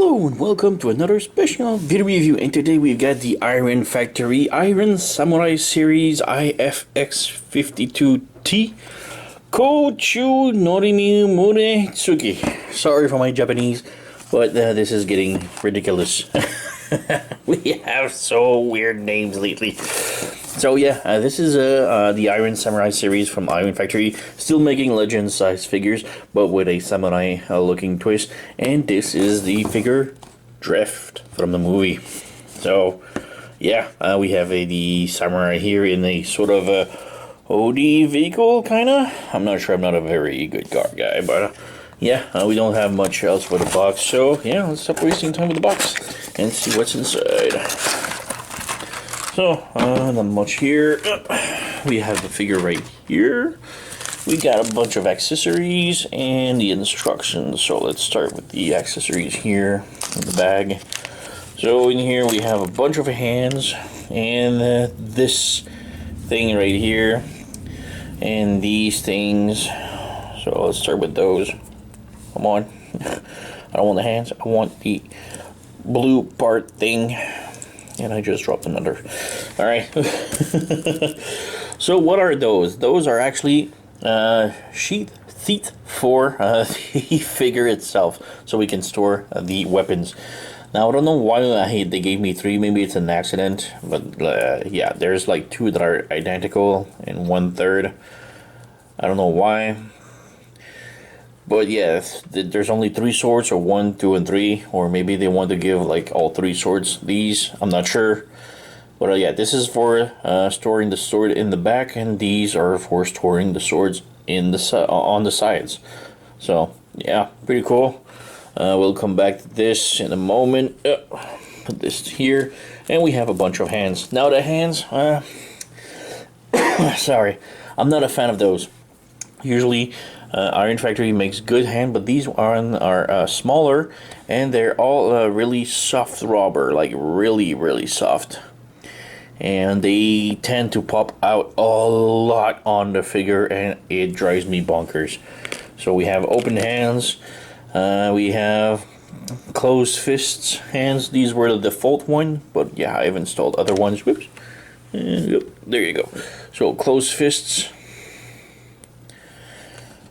Hello and welcome to another special video review, and today we've got the Iron Factory Iron Samurai Series EX-52T Kochuu Norimune Tsuki. Sorry for my Japanese, but this is getting ridiculous. We have so weird names lately. So yeah, this is the Iron Samurai series from Iron Factory, still making legend size figures, but with a samurai looking twist. And this is the figure Drift from the movie. So yeah, we have the samurai here in a sort of OD vehicle, kinda. I'm not sure, I'm not a very good car guy, but yeah, we don't have much else for the box. So yeah, let's stop wasting time with the box and see what's inside. So, not much here. We have the figure right here. We got a bunch of accessories and the instructions. So let's start with the accessories here in the bag. So in here we have a bunch of hands and this thing right here and these things. So let's start with those. Come on. I don't want the hands. I want the blue part thing. And I just dropped another. Alright. So what are those? Those are actually sheath for the figure itself, so we can store the weapons. Now I don't know why they gave me 3. Maybe it's an accident, but yeah, there's like 2 that are identical and 1/3. I don't know why. But yeah, there's only 3 swords, or 1, 2, and 3, or maybe they want to give like all 3 swords these. I'm not sure, but yeah, this is for storing the sword in the back, and these are for storing the swords in the on the sides. So yeah, pretty cool. We'll come back to this in a moment. Put this here, and we have a bunch of hands. Now the hands, sorry, I'm not a fan of those. Usually Iron Factory makes good hand, but these are smaller, and they're all really soft rubber, like really soft, and they tend to pop out a lot on the figure, and it drives me bonkers. So we have open hands, we have closed fists hands. These were the default one, but yeah, I've installed other ones. Whoops. Yep, there you go. So closed fists.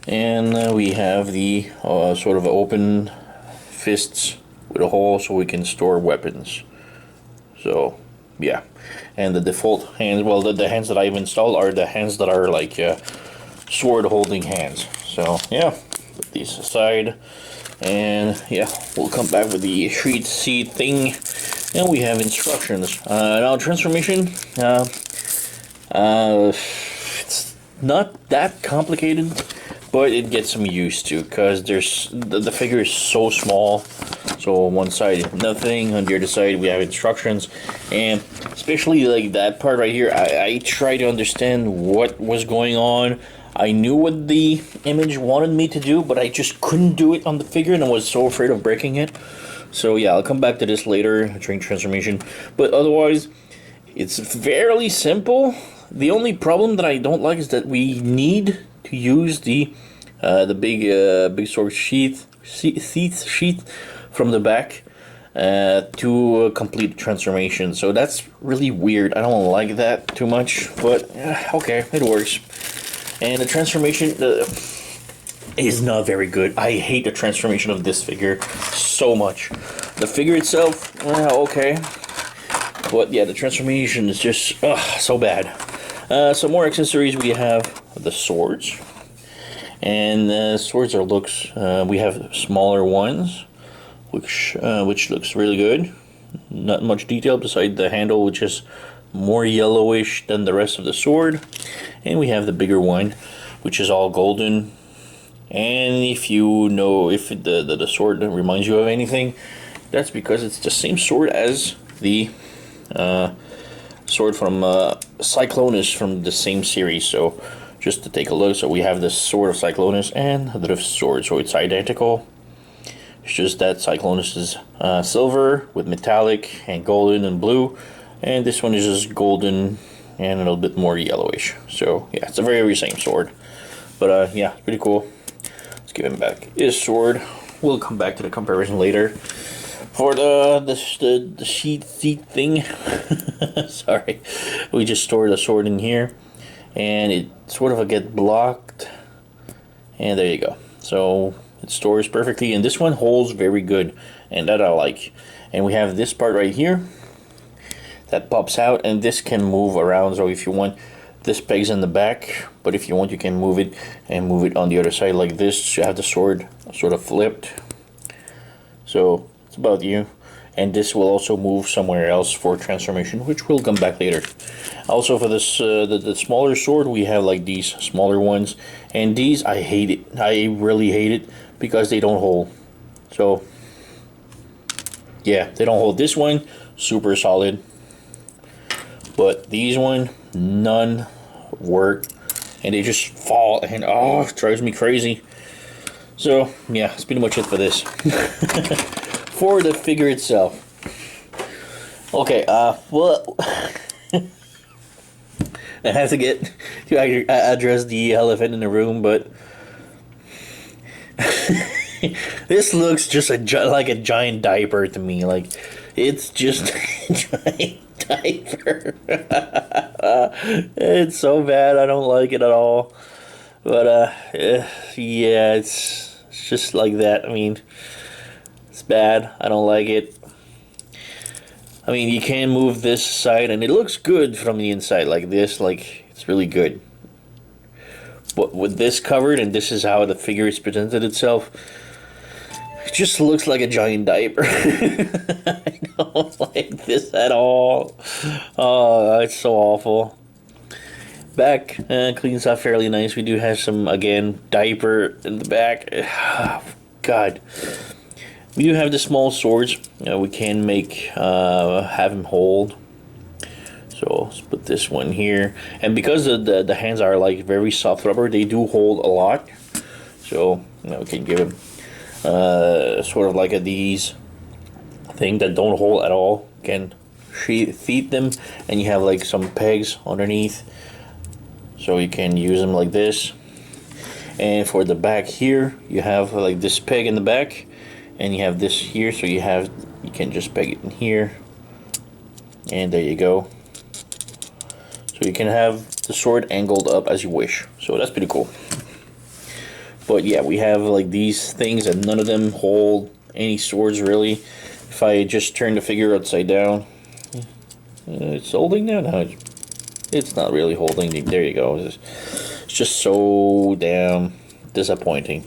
And we have the sort of open fists with a hole so we can store weapons. So yeah, and the default hands, well, the hands that I've installed are the hands that are like sword holding hands. So yeah, put these aside, and yeah, we'll come back with the sheet C thing, and we have instructions. Now transformation, it's not that complicated, but it gets some used to, because the figure is so small. So on one side nothing, on the other side we have instructions, and especially like that part right here, I try to understand what was going on. I knew what the image wanted me to do, but I just couldn't do it on the figure, and I was so afraid of breaking it. So yeah, I'll come back to this later during transformation, but otherwise it's fairly simple. The only problem that I don't like is that we need to use the big sword sheath from the back to complete the transformation. So that's really weird. I don't like that too much, but okay, it works. And the transformation is not very good. I hate the transformation of this figure so much. The figure itself, okay, but yeah, the transformation is just so bad. Some more accessories. We have the swords, and swords are looks. We have smaller ones, which looks really good. Not much detail beside the handle, which is more yellowish than the rest of the sword. And we have the bigger one, which is all golden. And if you know if the sword reminds you of anything, that's because it's the same sword as the sword from Cyclonus from the same series. So just to take a look, so we have the sword of Cyclonus and the Drift sword, so it's identical. It's just that Cyclonus is silver with metallic and golden and blue, and this one is just golden and a little bit more yellowish. So yeah, it's the very same sword, but yeah, pretty cool. Let's give him back his sword. We'll come back to the comparison later. For the sheet seat thing, sorry, we just store the sword in here, and it sort of get blocked, and there you go. So it stores perfectly, and this one holds very good, and that I like. And we have this part right here that pops out, and this can move around. So if you want, this pegs in the back, but if you want, you can move it and move it on the other side like this. You have the sword sort of flipped. So it's about you. And this will also move somewhere else for transformation, which will come back later. Also for this the smaller sword, we have like these smaller ones, and these I hate it. I really hate it because they don't hold. So yeah, they don't hold. This one super solid, but these one none work, and they just fall, and oh, it drives me crazy. So yeah, that's pretty much it for this. For the figure itself. Okay, well, I have to address the elephant in the room, but this looks just like a giant diaper to me. Like, it's just a giant diaper. It's so bad. I don't like it at all. But yeah, it's just like that. I mean, it's bad. I don't like it. I mean, you can move this side, and it looks good from the inside like this. Like, it's really good. But with this covered, and this is how the figure is presented itself, it just looks like a giant diaper. I don't like this at all. Oh, it's so awful. Back cleans up fairly nice. We do have some, again, diaper in the back. Oh, God. We do have the small swords. We can have him hold. So let's put this one here. And because the hands are like very soft rubber, they do hold a lot. So we can give him sort of like these thing that don't hold at all. You can feed them, and you have like some pegs underneath. So you can use them like this. And for the back here, you have like this peg in the back. And you have this here, so you can just peg it in here, and there you go. So you can have the sword angled up as you wish. So that's pretty cool. But yeah, we have like these things, and none of them hold any swords really. If I just turn the figure upside down, it's holding now. No, it's not really holding. There you go. It's just so damn disappointing.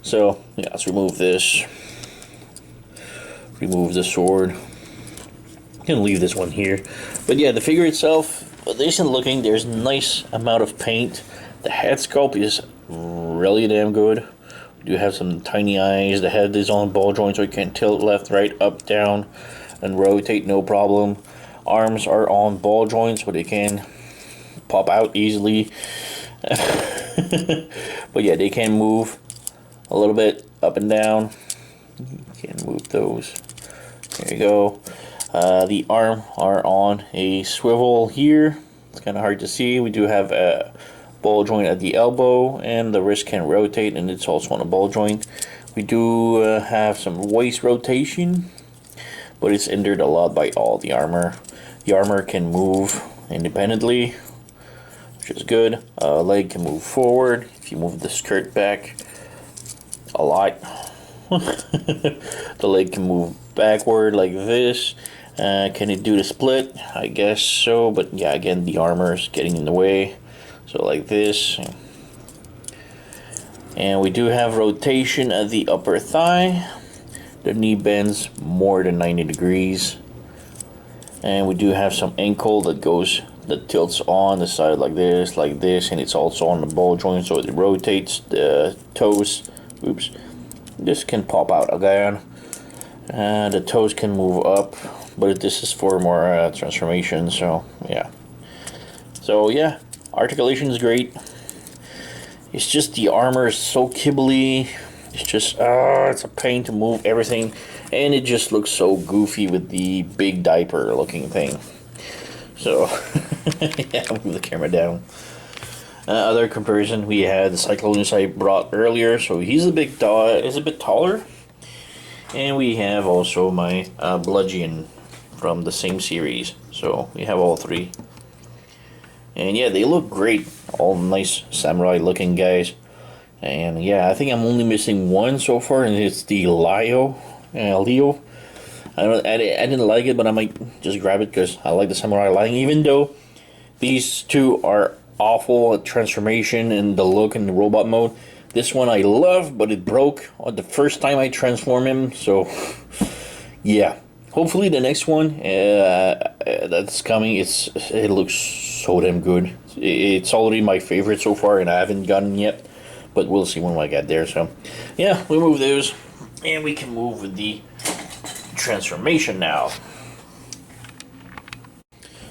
So yeah, let's remove this. Remove the sword. I'm gonna leave this one here. But yeah, the figure itself, decent looking. There's a nice amount of paint. The head sculpt is really damn good. We do have some tiny eyes. The head is on ball joint, so you can tilt left, right, up, down, and rotate no problem. Arms are on ball joints, so they can pop out easily. But yeah, they can move a little bit up and down. You can move those. There you go. The arm are on a swivel here. It's kind of hard to see. We do have a ball joint at the elbow, and the wrist can rotate, and it's also on a ball joint. We do have some waist rotation, but it's hindered a lot by all the armor. The armor can move independently, which is good. Leg can move forward if you move the skirt back a lot. The leg can move backward like this. Can it do the split? I guess so, but yeah, again, the armor is getting in the way. So like this. And we do have rotation at the upper thigh. The knee bends more than 90 degrees. And we do have some ankle that tilts on the side like this, and it's also on the ball joint, so it rotates. The toes, oops, this can pop out again. The toes can move up, but this is for more transformation. So yeah, articulation is great. It's just the armor is so kibbly. It's just it's a pain to move everything, and it just looks so goofy with the big diaper looking thing. So yeah, I'll move the camera down. Other comparison, we had the Cyclonus I brought earlier, so he's a bit taller, And we have also my bludgeon from the same series. So we have all three. And yeah, they look great. All nice samurai looking guys. And yeah, I think I'm only missing one so far, and it's the Leo. I didn't like it, but I might just grab it because I like the samurai lighting. Even though these two are awful at transformation and the look and the robot mode, this one I love, but it broke on the first time I transform him. So yeah, hopefully the next one that's coming, it looks so damn good. It's already my favorite so far, and I haven't gotten yet, but we'll see when I get there. So yeah, we move those, and we can move with the transformation now.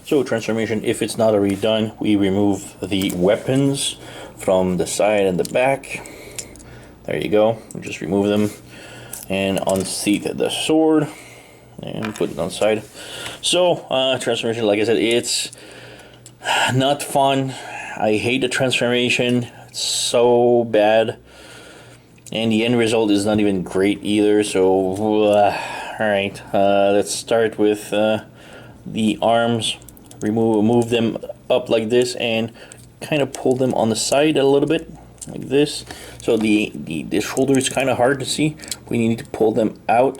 So transformation, if it's not already done, we remove the weapons from the side and the back. There you go. Just remove them and unseat the sword and put it on the side. So transformation, like I said, it's not fun. I hate the transformation. It's so bad, and the end result is not even great either. So alright, let's start with the arms. Move them up like this and kind of pull them on the side a little bit like this. So the shoulder is kind of hard to see. We need to pull them out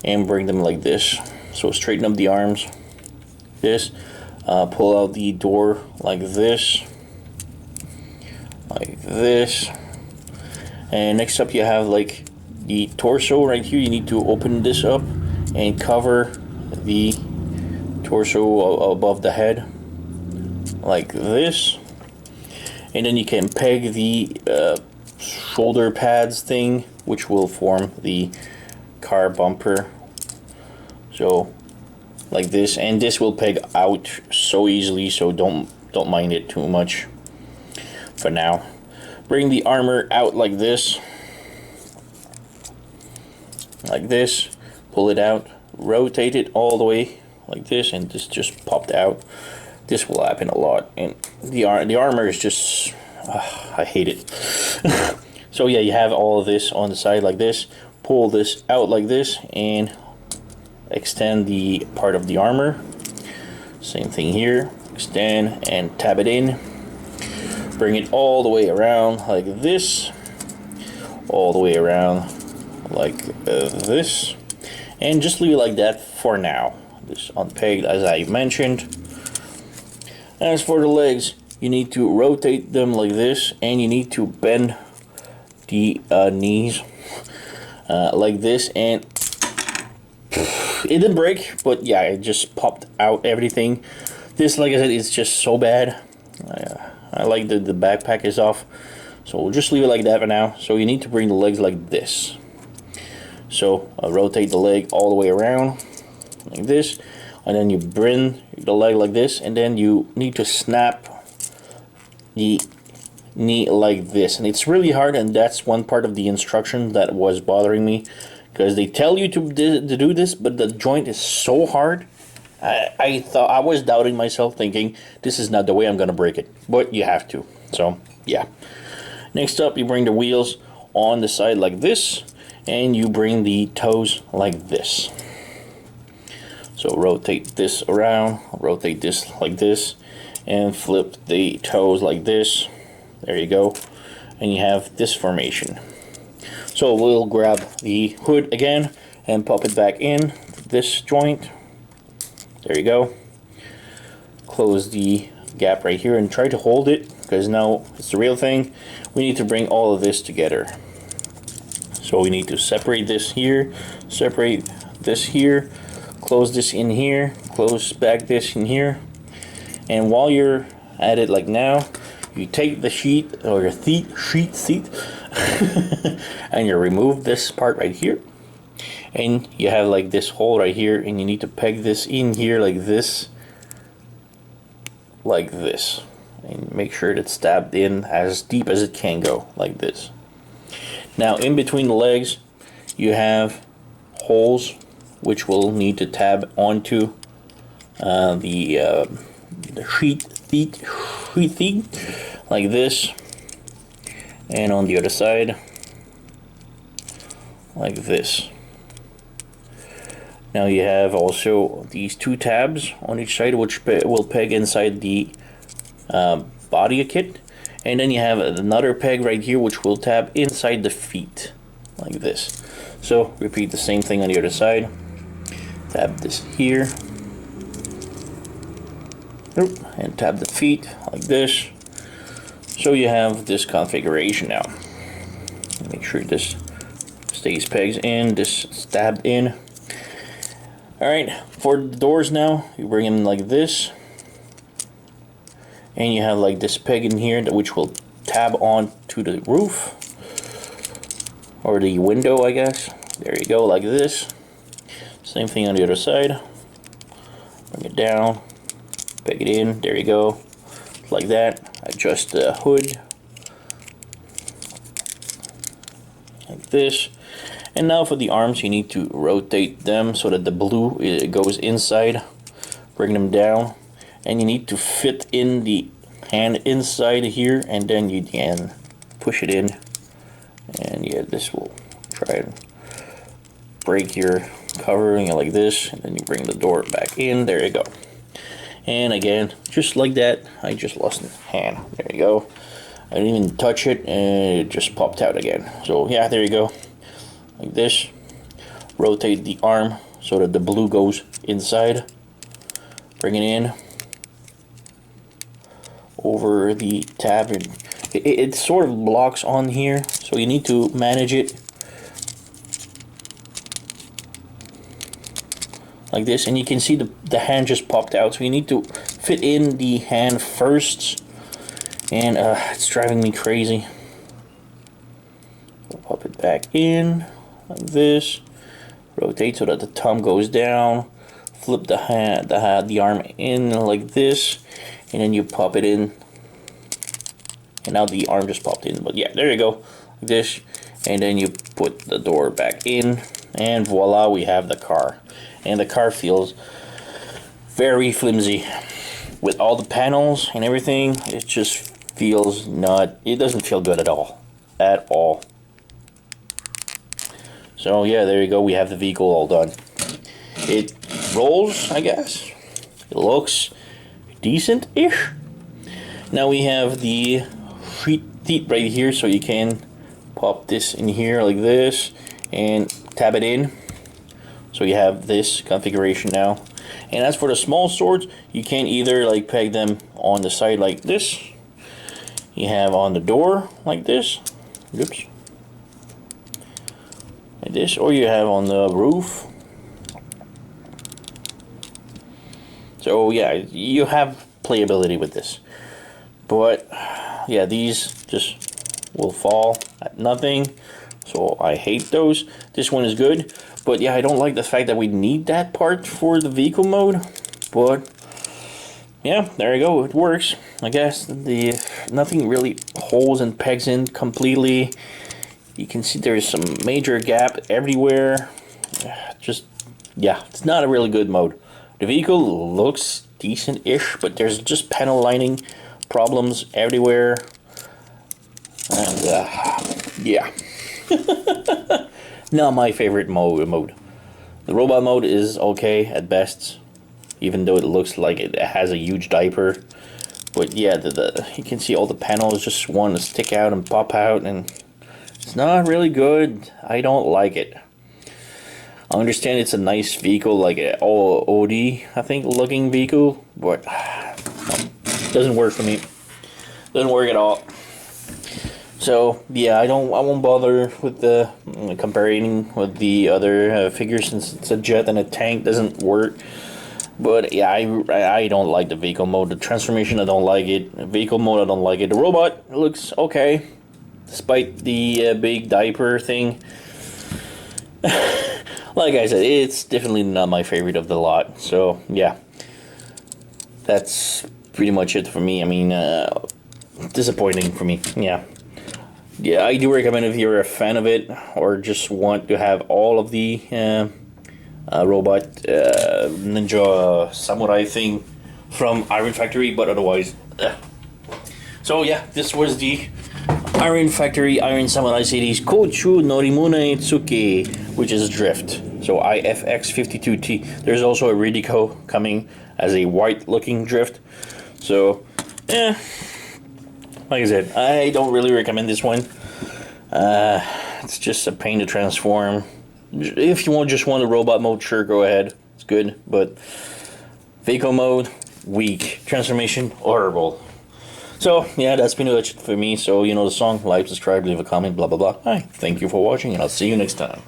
and bring them like this. So straighten up the arms, this, pull out the door like this, and next up you have like the torso right here. You need to open this up and cover the torso above the head like this, and then you can peg the shoulder pads thing, which will form the car bumper. So like this, and this will peg out so easily, so don't mind it too much for now. Bring the armor out like this, pull it out, rotate it all the way like this, and this just popped out. This will happen a lot, and the armor is just I hate it. So yeah, you have all of this on the side like this. Pull this out like this and extend the part of the armor. Same thing here. Extend and tab it in. Bring it all the way around like this. All the way around like this, and just leave it like that for now. This unpegged, as I mentioned. As for the legs, you need to rotate them like this, and you need to bend the knees like this, and it didn't break, but yeah, it just popped out everything. This, like I said, is just so bad. I like the backpack is off, so we'll just leave it like that for now. So you need to bring the legs like this. So rotate the leg all the way around like this, and then you bring the leg like this, and then you need to snap the knee like this. And it's really hard, and that's one part of the instruction that was bothering me, because they tell you to do this, but the joint is so hard. I thought, I was doubting myself, thinking this is not the way I'm gonna break it, but you have to. So yeah. Next up, you bring the wheels on the side like this, and you bring the toes like this. So rotate this around, rotate this like this, and flip the toes like this. There you go, and you have this formation. So we'll grab the hood again and pop it back in this joint. There you go. Close the gap right here and try to hold it, because now it's the real thing. We need to bring all of this together. So we need to separate this here, separate this here, close this in here, close back this in here. And while you're at it like now, you take the sheet or your sheet and you remove this part right here, and you have like this hole right here, and you need to peg this in here like this, and make sure it's stabbed in as deep as it can go like this. Now in between the legs you have holes which will need to tab onto the sheet thing like this, and on the other side like this. Now you have also these two tabs on each side, which will peg inside the body kit, and then you have another peg right here which will tab inside the feet like this. So repeat the same thing on the other side. Tab this here, and tab the feet like this. So you have this configuration now. Make sure this stays pegs in, this stabbed in. Alright, for the doors now, you bring them like this. And you have like this peg in here which will tab on to the roof. Or the window, I guess. There you go, like this. Same thing on the other side. Bring it down, peg it in, there you go. Like that. Adjust the hood. Like this. And now for the arms, you need to rotate them so that the blue goes inside. Bring them down. And you need to fit in the hand inside here, and then you can push it in. And yeah, this will try and break your covering like this. And then you bring the door back in. There you go. And again, just like that, I just lost the hand. There you go. I didn't even touch it, and it just popped out again. So yeah, there you go. Like this. Rotate the arm so that the blue goes inside. Bring it in over the tab, and it sort of blocks on here, so you need to manage it like this. And you can see the hand just popped out, so you need to fit in the hand first, and it's driving me crazy. We'll pop it back in like this, rotate so that the thumb goes down, flip the arm in like this, and then you pop it in, and now the arm just popped in. But yeah, there you go, like this, and then you put the door back in, and voila, we have the car. And the car feels very flimsy with all the panels and everything. It just feels it doesn't feel good at all, So yeah, there you go, we have the vehicle all done. It rolls, I guess. It looks decent-ish. Now we have the feet right here, so you can pop this in here like this and tab it in. So you have this configuration now. And as for the small swords, you can either like peg them on the side like this. You have on the door like this. Oops. Like this, or you have on the roof. So yeah, you have playability with this. But yeah, these just will fall at nothing. So I hate those. This one is good. But yeah, I don't like the fact that we need that part for the vehicle mode. But yeah, there you go. It works. I guess nothing really holds and pegs in completely. You can see there's some major gap everywhere. Just, yeah, it's not a really good mode. The vehicle looks decent-ish, but there's just panel lining problems everywhere. And yeah. Not my favorite mode. The robot mode is okay at best, even though it looks like it has a huge diaper. But yeah, you can see all the panels just want to stick out and pop out, and it's not really good. I don't like it. I understand it's a nice vehicle, like an OD, I think, looking vehicle, but no, doesn't work for me. Doesn't work at all. So yeah, I won't bother with the comparing with the other figures, since it's a jet and a tank. Doesn't work. But yeah, I don't like the vehicle mode. The transformation, I don't like it. The vehicle mode, I don't like it. The robot looks okay, despite the big diaper thing. Like I said, it's definitely not my favorite of the lot. So yeah, that's pretty much it for me. I mean, disappointing for me. Yeah, I do recommend, if you're a fan of it or just want to have all of the robot ninja samurai thing from Iron Factory, but otherwise, So yeah, this was the Iron Factory Iron Samurai series Kochuu Norimune Tsuki, which is Drift. So EX-52T. There's also a Ridico coming as a white looking drift. So, like I said, I don't really recommend this one. It's just a pain to transform. If you just want a robot mode, sure, go ahead. It's good, but vehicle mode, weak. Transformation, horrible. So, yeah, that's been it for me. So, you know the song. Like, subscribe, leave a comment, blah, blah, blah. Hi, thank you for watching, and I'll see you next time.